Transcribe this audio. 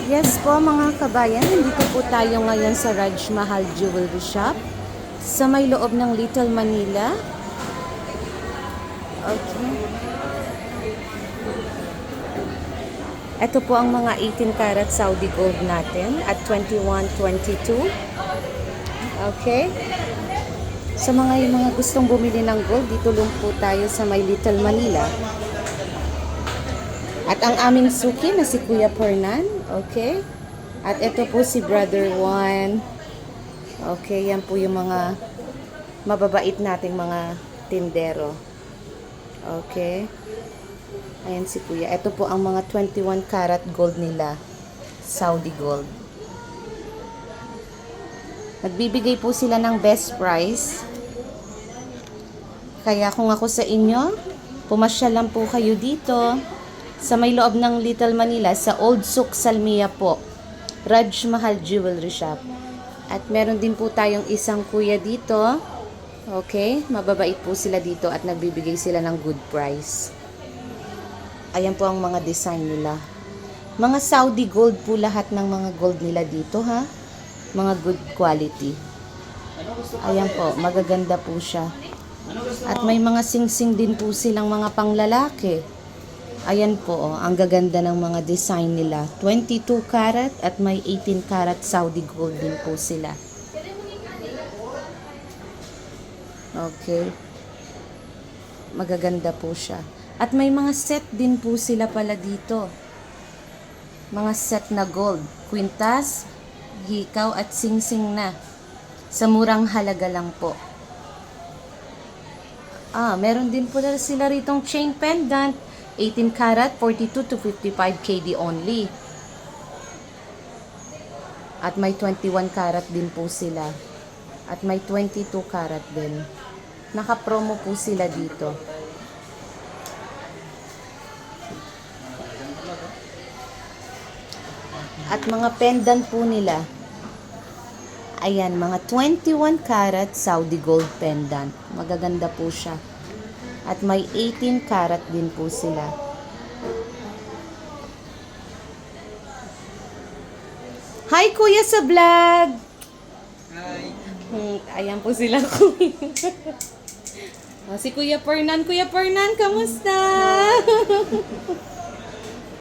Yes po mga kabayan, dito po tayo ngayon sa Raj Mahal Jewelry Shop sa may loob ng Little Manila. Okay. Ito po ang mga 18 karat Saudi gold natin at 21-22. Okay. Sa mga gustong bumili ng gold, dito lang po tayo sa may Little Manila. At ang aming suki na si Kuya Fernan, okay? At ito po si Brother Juan. Okay, yan po yung mga mababait nating mga tindero. Okay? Ayan si Kuya. Ito po ang mga 21 karat gold nila. Saudi gold. Nagbibigay po sila ng best price. Kaya kung ako sa inyo, pumasyal lang po kayo dito sa may loob ng Little Manila, sa Old Souk Salmiya po. Raj Mahal Jewelry Shop. At meron din po tayong isang kuya dito. Okay, mababait po sila dito at nagbibigay sila ng good price. Ayan po ang mga design nila. Mga Saudi gold po lahat ng mga gold nila dito, ha? Mga good quality. Ayan po, magaganda po siya. At may mga sing-sing din po silang mga panglalaki. Ayan po, oh, ang gaganda ng mga design nila. 22 karat at may 18 karat Saudi gold din po sila. Okay. Magaganda po siya. At may mga set din po sila pala dito. Mga set na gold. Kwintas, hikaw at sing-sing na. Sa murang halaga lang po. Meron din po sila ritong chain pendant. 18 karat, 42 to 55 KD only. At may 21 karat din po sila. At may 22 karat din. Naka-promo po sila dito. At mga pendant po nila. Ayan, mga 21 karat Saudi gold pendant. Magaganda po siya. At may 18 karat din po sila. Hi Kuya sa vlog! Hi! Ayan po sila Kuya. Si Kuya Fernan. Kuya Fernan, kamusta?